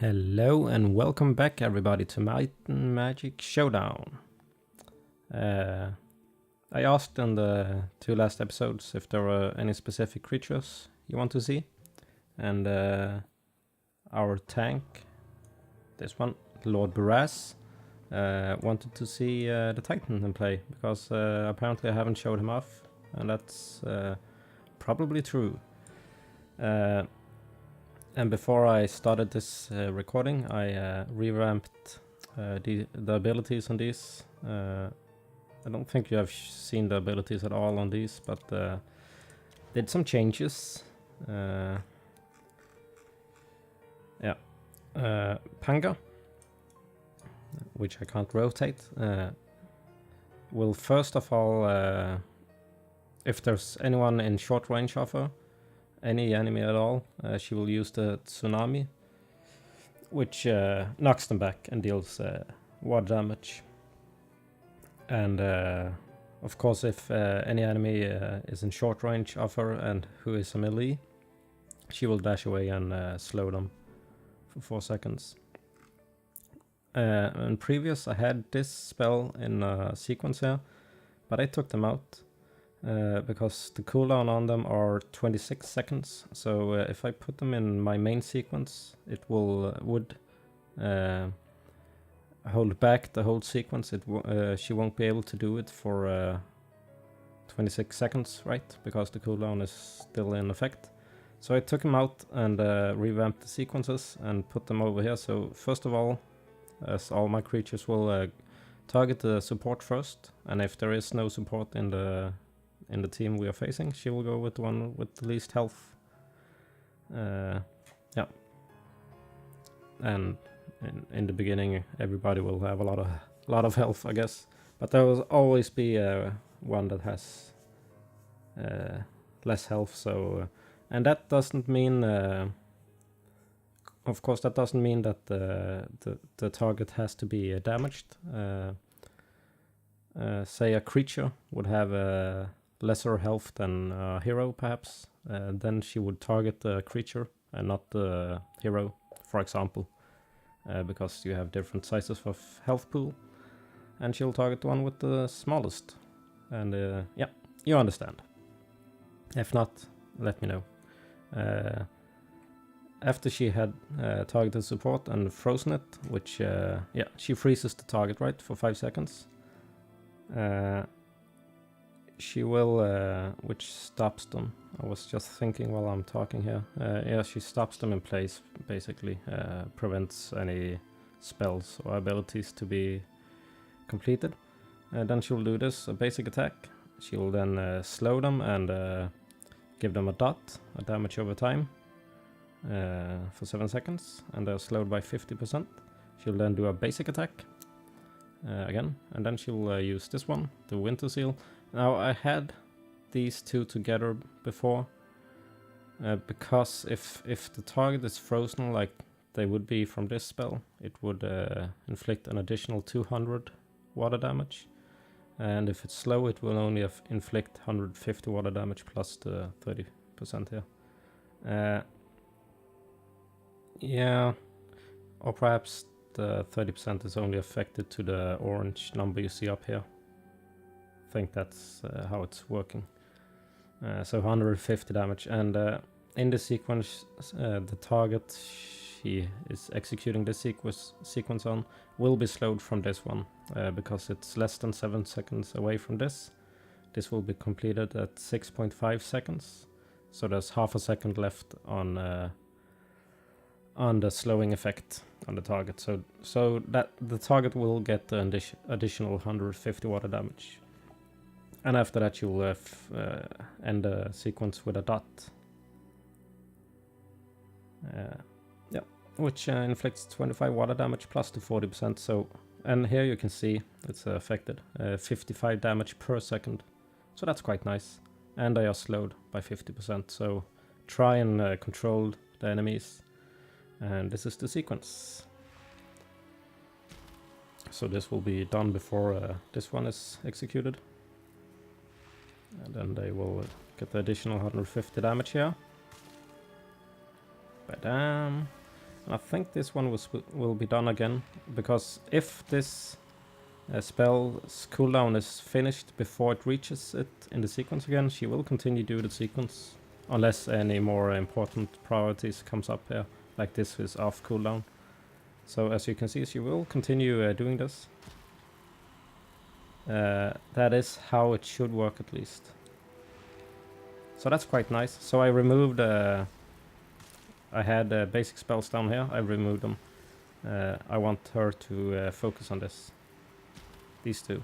Hello and welcome back everybody to Magic Showdown. I asked in the two last episodes if there were any specific creatures you want to see, and our tank, this one, Lord Baraz, wanted to see the Titan in play, because apparently I haven't showed him off, and that's probably true. And before I started this recording, I revamped the abilities on these. I don't think you have seen the abilities at all on these, but did some changes. Panga, which I can't rotate, will first of all, if there's anyone in short range of her, any enemy at all, she will use the tsunami, which knocks them back and deals water damage. And of course, if any enemy is in short range of her and who is a melee, she will dash away and slow them for 4 seconds. In previous, I had this spell in a sequence here, but I took them out. Because the cooldown on them are 26 seconds, so if I put them in my main sequence, it would hold back the whole sequence. She won't be able to do it for 26 seconds, right? Because the cooldown is still in effect. So I took them out and revamped the sequences and put them over here. So first of all, as all my creatures will target the support first, and if there is no support in the team we are facing, she will go with the one with the least health. Yeah. And in the beginning, everybody will have a lot of health, I guess. But there will always be one that has less health. So, and that doesn't mean, of course, that doesn't mean that the target has to be damaged. Say a creature would have lesser health than a hero, perhaps, then she would target the creature and not the hero, for example, because you have different sizes of health pool, and she'll target the one with the smallest. And yeah, you understand. If not, let me know. After she had targeted support and frozen it, which yeah, she freezes the target, right, for 5 seconds. She will, which stops them. I was just thinking while I'm talking here. Yeah, she stops them in place, basically. Prevents any spells or abilities to be completed. Then she'll do this, a basic attack. She'll then slow them and give them a dot, a damage over time, for 7 seconds. And they're slowed by 50%. She'll then do a basic attack. Again, and then she'll use this one, the Winter Seal. Now, I had these two together before, because if the target is frozen like they would be from this spell, it would inflict an additional 200 water damage, and if it's slow, it will only inflict 150 water damage plus the 30% here. Yeah, or perhaps the 30% is only affected to the orange number you see up here. I think that's how it's working. So 150 damage, and in the sequence, the target she is executing this sequence on will be slowed from this one, because it's less than 7 seconds away from this. This will be completed at 6.5 seconds, so there's half a second left on the slowing effect on the target, so that the target will get the additional 150 water damage, and after that you will end the sequence with a dot, yeah, which inflicts 25 water damage plus the 40%. So, and here you can see it's affected 55 damage per second, so that's quite nice, and they are slowed by 50%. So try and control the enemies. And this is the sequence. So this will be done before this one is executed. And then they will get the additional 150 damage here. Badam. And I think this one will be done again, because if this spell's cooldown is finished before it reaches it in the sequence again, she will continue to do the sequence, unless any more important priorities comes up here, like this is off cooldown. So as you can see, she will continue doing this. That is how it should work, at least. So that's quite nice. So I removed... I had basic spells down here. I removed them. I want her to focus on this. These two.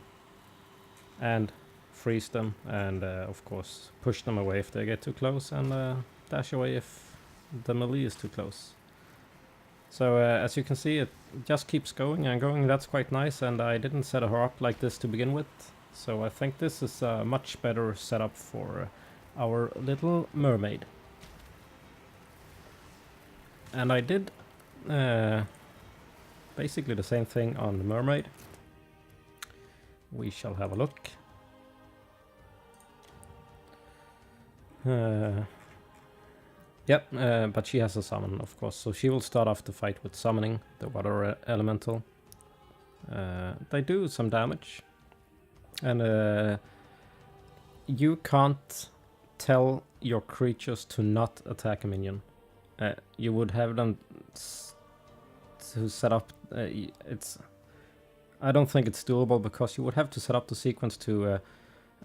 And freeze them. And of course push them away if they get too close. And dash away if the melee is too close. So as you can see, it just keeps going and going. That's quite nice. And I didn't set her up like this to begin with. So I think this is a much better setup for our little mermaid. And I did basically the same thing on the mermaid. We shall have a look. Yep, but she has a summon, of course, so she will start off the fight with summoning the water elemental. They do some damage, and you can't tell your creatures to not attack a minion. You would have them to set up... I don't think it's doable, because you would have to set up the sequence to...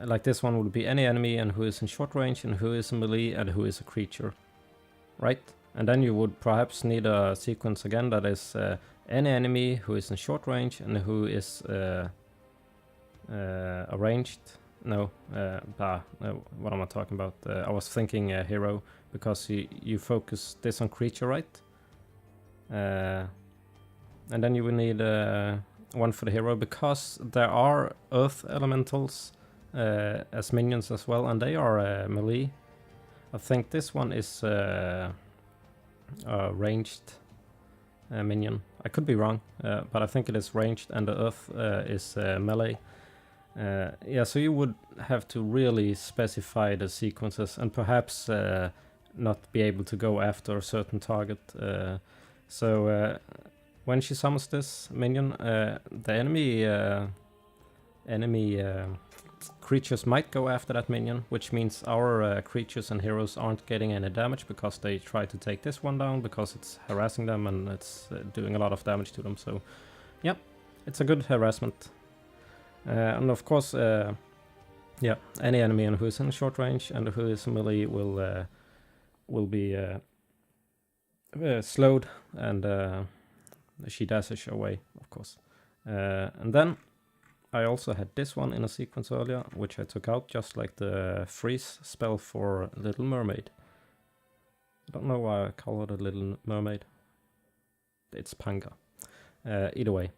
like this one would be any enemy and who is in short range and who is in melee and who is a creature. Right? And then you would perhaps need a sequence again that is any enemy who is in short range and who is arranged. No, what am I talking about? I was thinking hero, because you focus this on creature, right? And then you will need one for the hero, because there are earth elementals as minions as well, and they are melee. I think this one is a ranged minion. I could be wrong, but I think it is ranged, and the earth is melee. Yeah, so you would have to really specify the sequences, and perhaps not be able to go after a certain target. So when she summons this minion, the enemy creatures might go after that minion, which means our creatures and heroes aren't getting any damage, because they try to take this one down, because it's harassing them and it's doing a lot of damage to them. So, yeah, it's a good harassment. And of course, yeah, any enemy who is in short range and who is melee will be slowed, and she dashes away, of course. And then I also had this one in a sequence earlier, which I took out, just like the freeze spell for Little Mermaid. I don't know why I call it a Little Mermaid. It's Panga. Either way.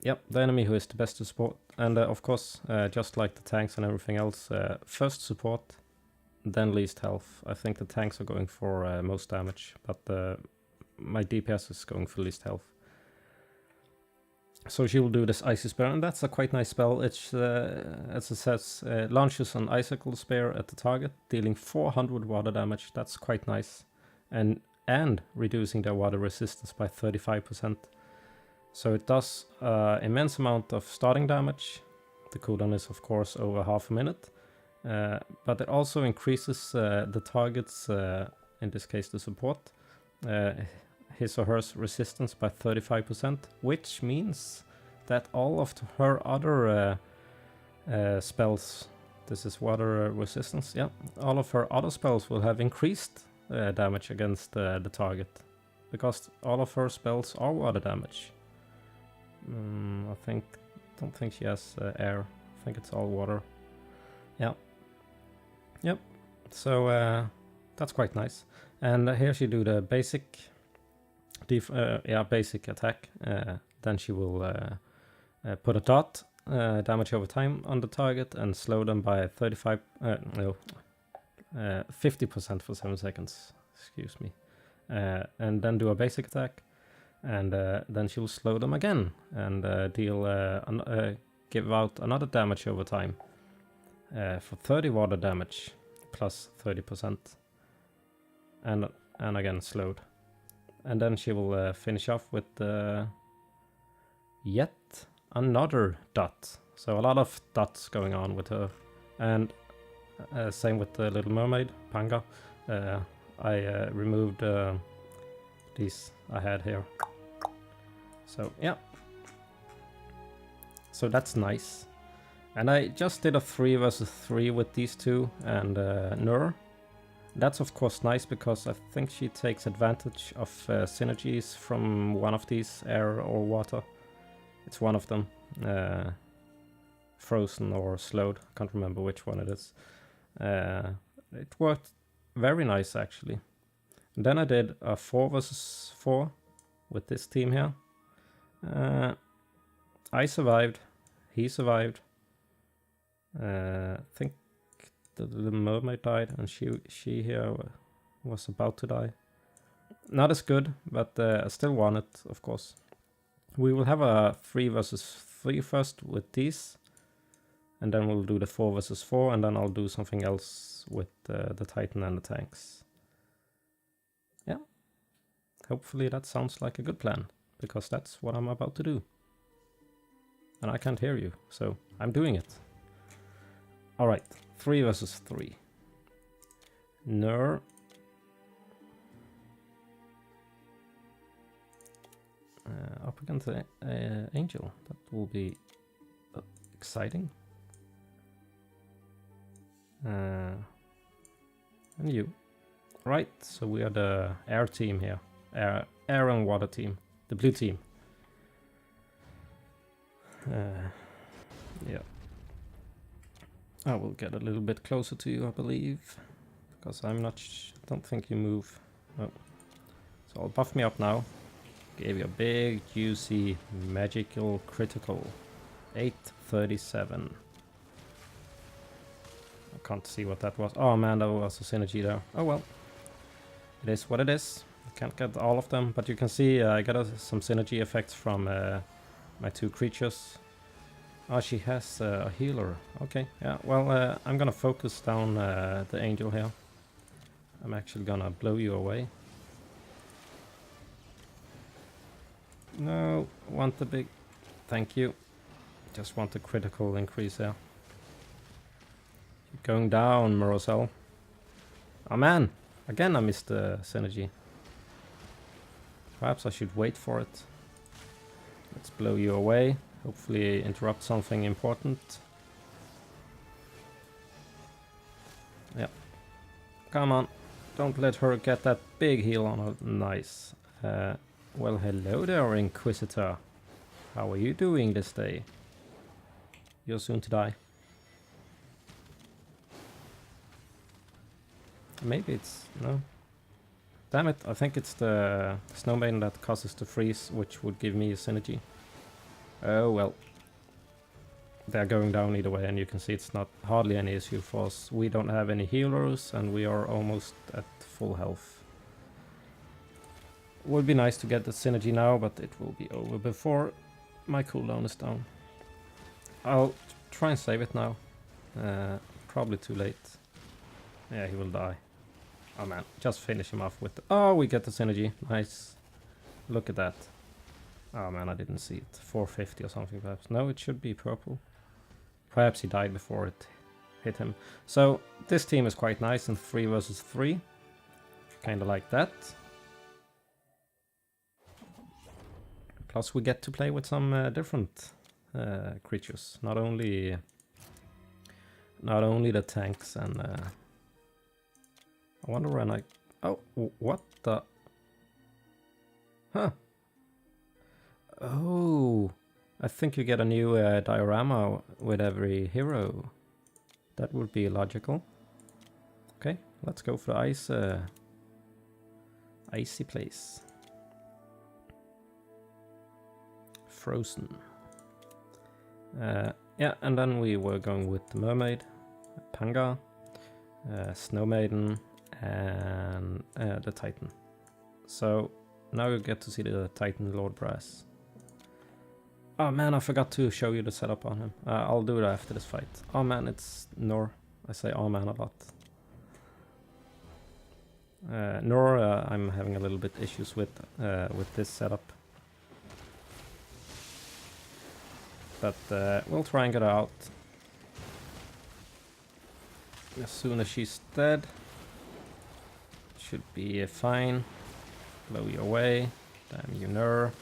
Yep, the enemy who is the best to support. And of course, just like the tanks and everything else, first support, then least health. I think the tanks are going for most damage, but my DPS is going for least health. So she will do this Icy Spear, and that's a quite nice spell. It's, as it says, launches an icicle spear at the target, dealing 400 water damage. That's quite nice. And reducing their water resistance by 35%. So it does immense amount of starting damage. The cooldown is, of course, over half a minute. But it also increases the target's, in this case the support, his or her resistance by 35%, which means that all of her other spells, this is water resistance, yeah, all of her other spells will have increased damage against the target, because all of her spells are water damage. Don't think she has air. I think it's all water. Yeah. Yep. So that's quite nice. And here she do the basic, basic attack. Then she will put a dot damage over time on the target and slow them by 50% for 7 seconds. Excuse me. And then do a basic attack. And then she'll slow them again and give out another damage over time for 30 water damage plus 30%, and again slowed. And then she will finish off with yet another dot. So a lot of dots going on with her. And same with the Little Mermaid, Panga. I removed these I had here. So yeah. So that's nice. And I just did a 3 versus 3 with these two and Nur. That's of course nice because I think she takes advantage of synergies from one of these, air or water. It's one of them. Frozen or slowed, I can't remember which one it is. It worked very nice actually. And then I did a 4 versus 4 with this team here. I survived, he survived. I think the Little Mermaid died and she here was about to die. Not as good, but I still won it, of course. We will have a 3 versus 3 first with these. And then we'll do the 4 versus 4, and then I'll do something else with the Titan and the tanks. Yeah. Hopefully that sounds like a good plan, because that's what I'm about to do. And I can't hear you, so I'm doing it. Alright, 3 versus 3. Nur. Up against the Angel. That will be exciting. And you. Right, so we are the air team here. Air and water team. The blue team. Yeah. I will get a little bit closer to you, I believe. Because I'm not don't think you move. Oh. So I'll buff me up now. Gave you a big, juicy, magical critical. 837. I can't see what that was. Oh man, that was a synergy there. Oh well. It is what it is. I can't get all of them, but you can see I got some synergy effects from my 2 creatures. Oh, she has a healer. Okay, yeah. Well, I'm gonna focus down the Angel here. I'm actually gonna blow you away. No, want the big... Thank you. Just want the critical increase there. Keep going down, Morosel. Oh man, again I missed the synergy. Perhaps I should wait for it. Let's blow you away. Hopefully interrupt something important. Yeah. Come on. Don't let her get that big heal on her. Nice. Well, hello there, Inquisitor. How are you doing this day? You're soon to die. Maybe it's... no. Damn it, I think it's the Snowmaiden that causes the freeze, which would give me a synergy. Oh well. They're going down either way, and you can see it's not hardly any issue for us. We don't have any healers, and we are almost at full health. Would be nice to get the synergy now, but it will be over before my cooldown is down. I'll try and save it now. Probably too late. Yeah, he will die. Oh man, just finish him off with the... Oh, we get the synergy. Nice. Look at that. Oh man, I didn't see it. 450 or something perhaps. No, it should be purple. Perhaps he died before it hit him. So this team is quite nice in 3 versus 3. Kinda like that. Plus we get to play with some different creatures. Not only the tanks and... I wonder when I... Oh, what the... Huh. Oh, I think you get a new diorama with every hero. That would be logical. Okay, let's go for the icy place. Frozen. Yeah, and then we were going with the Mermaid, Panga, Snowmaiden, and the Titan. So now you get to see the Titan Lord Brass. Oh man, I forgot to show you the setup on him. I'll do it after this fight. Oh man, it's Nur. I say oh man a lot. Nor I'm having a little bit issues with this setup. But we'll try and get her out as soon as she's dead. Should be fine. Blow you away. Damn you, Nurve.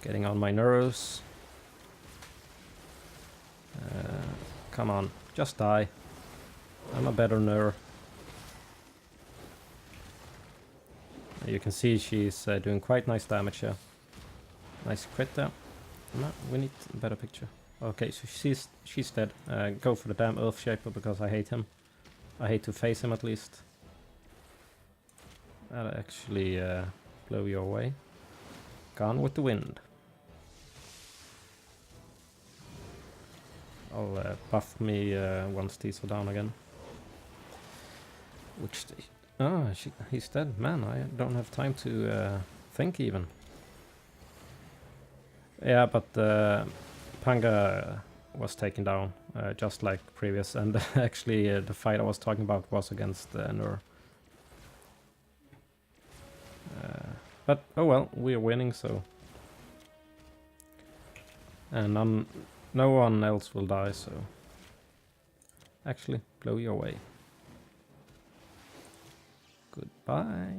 Getting on my nerves. Come on, just die. I'm a better Nurve. You can see she's doing quite nice damage here. Nice crit there. No, we need a better picture. Okay, so she's dead. Go for the damn Earth Shaper because I hate him. I hate to face him at least. That'll actually blow you away. Gone with the wind. I'll buff me once these are down again. Which... Oh, he's dead. Man, I don't have time to think even. Yeah, but Panga was taken down, just like previous, and actually the fight I was talking about was against Nurve. But oh well, we're winning, so... And no one else will die, so... Actually, blow you away. Goodbye.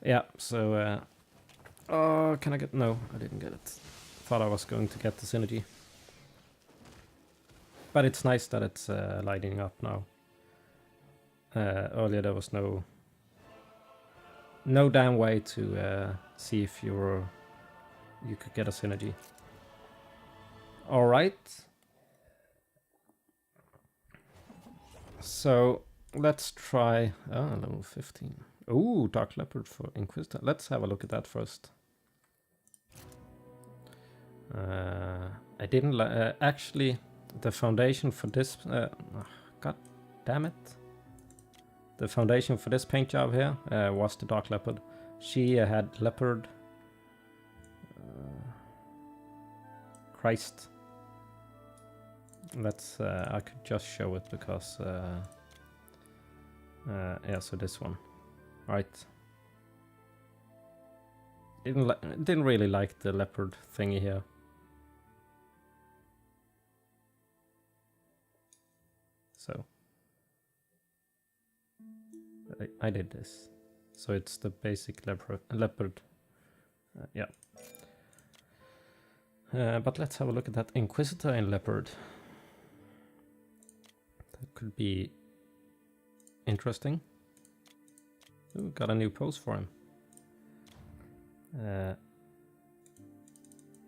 Yeah, so... oh, can I get... No, I didn't get it. Thought I was going to get the synergy. But it's nice that it's lighting up now. Earlier there was no damn way to see if you could get a synergy. Alright. So let's try level 15. Ooh, Dark Leopard for Inquisitor. Let's have a look at that first. I didn't actually the foundation for this god damn it. The foundation for this paint job here was the Dark Leopard. She had leopard. Christ. Let's I could just show it because yeah, so this one. Right. Didn't really like the leopard thingy here. So I did this. So it's the basic leopard. Yeah. But let's have a look at that Inquisitor in leopard. That could be interesting. Ooh, got a new pose for him.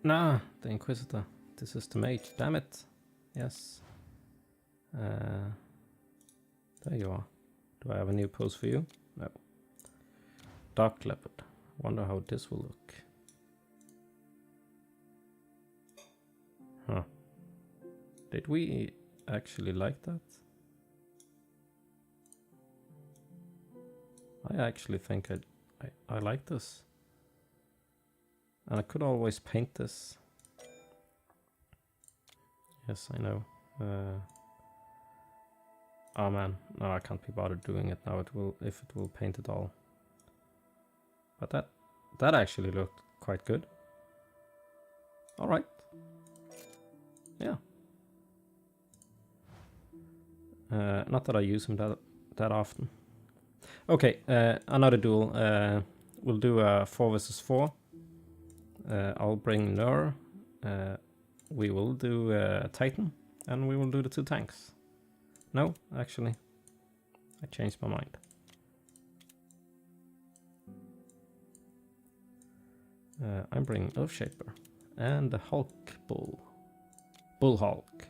Nah, the Inquisitor. This is the mage. Damn it. Yes. There you are. Do I have a new pose for you? No. Dark Leopard. Wonder how this will look. Huh. Did we actually like that? I actually think I like this. And I could always paint this. Yes, I know. Oh man, no, I can't be bothered doing it now. It will, if it will paint it all. But that actually looked quite good. All right. Yeah. Not that I use him that often. Okay, another duel. We'll do a 4 versus 4. I'll bring Nurve. We will do Titan, and we will do the 2 tanks. No, actually, I changed my mind. I'm bringing Earthshaper and the Hulk Bull. Bull Hulk.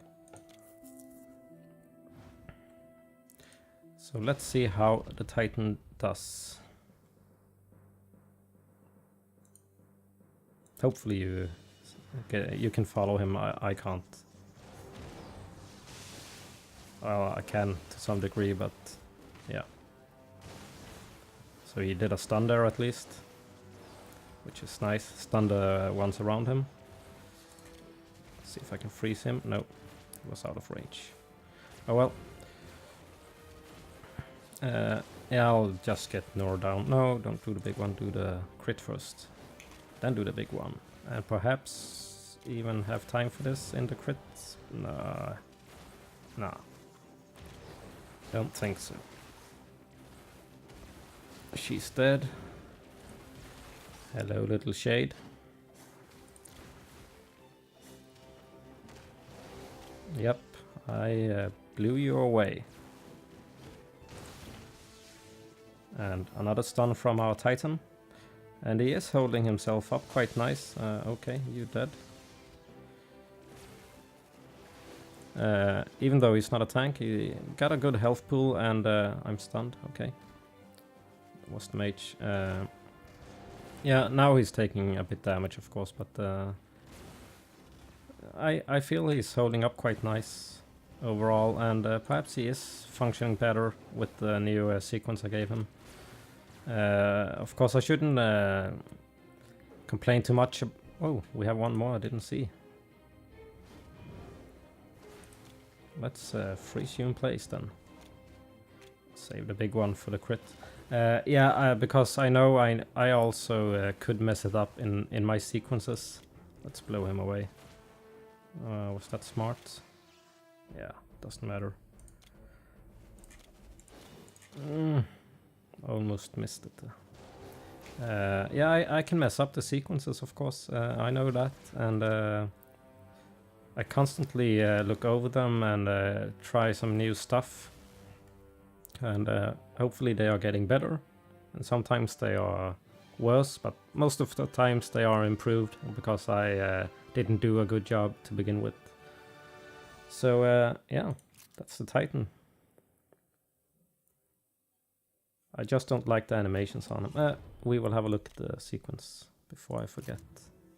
So let's see how the Titan does. Hopefully you can follow him. I can't. Well, I can to some degree, but yeah. So he did a stun there at least, which is nice. Stun the ones around him. See if I can freeze him. No, he was out of range. Oh well. Yeah, I'll just get Nor down. No, don't do the big one, do the crit first. Then do the big one. And perhaps even have time for this in the crit? Nah. Nah. Don't think so. She's dead. Hello, little shade. Yep, I blew you away. And another stun from our Titan. And he is holding himself up quite nice. Okay, you dead. Even though he's not a tank, he got a good health pool and I'm stunned. Okay. Was the mage. Yeah, now he's taking a bit damage, of course, but I feel he's holding up quite nice overall, and perhaps he is functioning better with the new sequence I gave him. Of course, I shouldn't complain too much. Oh, we have one more I didn't see. Let's freeze you in place then. Save the big one for the crit. Yeah, because I know I also could mess it up in my sequences. Let's blow him away. Was that smart? Yeah, doesn't matter. Almost missed it. Yeah, I can mess up the sequences, of course. I know that, and I constantly look over them and try some new stuff. And hopefully they are getting better. And sometimes they are worse, but most of the times they are improved because I didn't do a good job to begin with. So yeah, that's the Titan. I just don't like the animations on him. We will have a look at the sequence before I forget.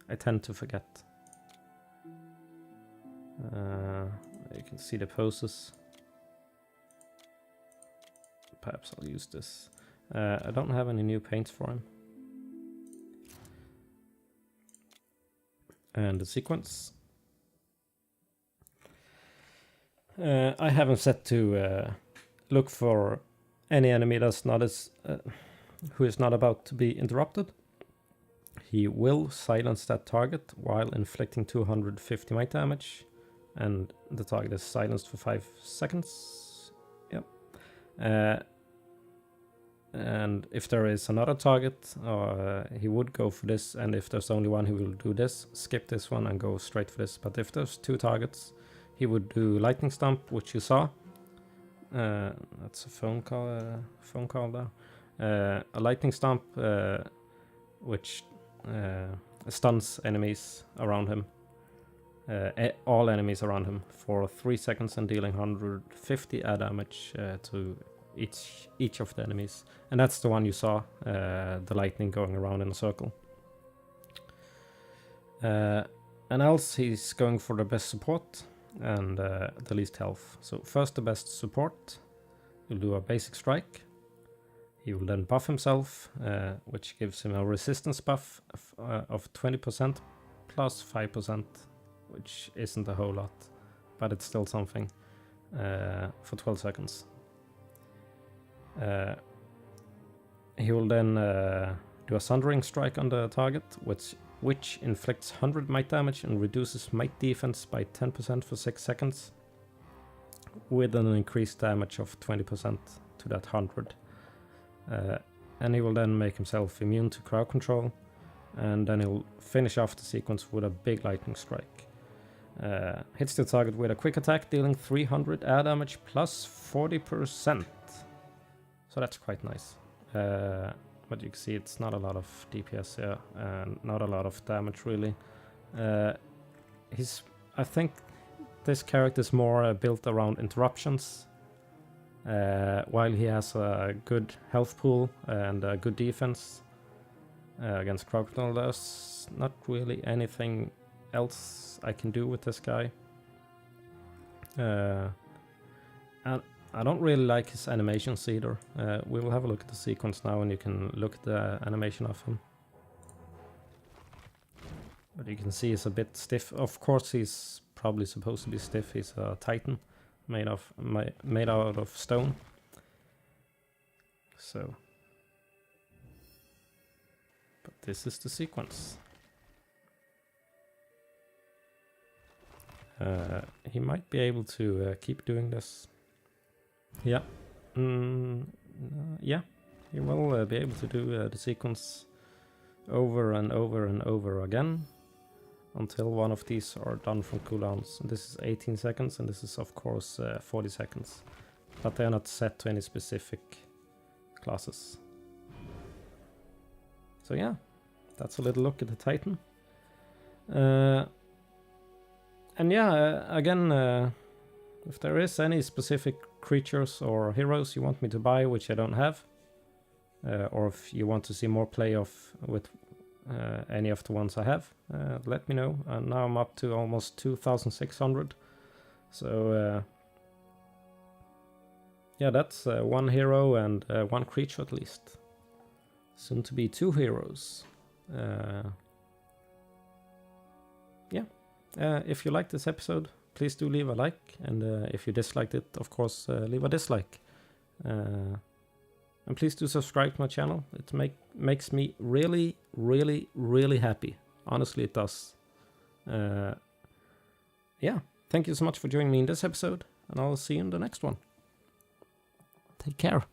I tend to forget. You can see the poses. Perhaps I'll use this. I don't have any new paints for him. And the sequence. I have him set to look for any enemy that's not who is not about to be interrupted. He will silence that target while inflicting 250 might damage, and the target is silenced for 5 seconds. Yep. And if there is another target, he would go for this, and if there's only one, he will do this, skip this one and go straight for this. But if there's 2 targets, he would do lightning stomp, which you saw. That's a phone call there. A lightning stomp, which stuns enemies around him, all enemies around him for 3 seconds, and dealing 150 air damage to each of the enemies. And that's the one you saw, the lightning going around in a circle. And else he's going for the best support and the least health. So first the best support. He'll do a basic strike. He will then buff himself, which gives him a resistance buff of 20% plus 5%, which isn't a whole lot, but it's still something, for 12 seconds. He will then do a Sundering Strike on the target, which inflicts 100 might damage and reduces might defense by 10% for 6 seconds, with an increased damage of 20% to that 100. And he will then make himself immune to crowd control, and then he'll finish off the sequence with a big lightning strike. Hits the target with a quick attack, dealing 300 air damage plus 40%. So that's quite nice. But you can see it's not a lot of DPS here, and not a lot of damage really. I think this character is more built around interruptions. While he has a good health pool and a good defense against Crocodile, there's not really anything else I can do with this guy. And I don't really like his animations either. We will have a look at the sequence now, and you can look at the animation of him. But you can see he's a bit stiff. Of course, he's probably supposed to be stiff. He's a Titan made out of stone. so. But this is the sequence. He might be able to keep doing this. Yeah. Yeah, he will be able to do the sequence over and over and over again until one of these are done from cooldowns. And this is 18 seconds, and this is of course 40 seconds. But they are not set to any specific classes. So yeah, that's a little look at the Titan. And yeah, again, if there is any specific creatures or heroes you want me to buy, which I don't have, or if you want to see more play of with any of the ones I have, let me know. And now I'm up to almost 2,600. So yeah, that's one hero and one creature at least. Soon to be 2 heroes. Yeah. If you liked this episode, please do leave a like, and if you disliked it, of course, leave a dislike. And please do subscribe to my channel. It makes me really, really, really happy. Honestly, it does. Yeah, thank you so much for joining me in this episode, and I'll see you in the next one. Take care.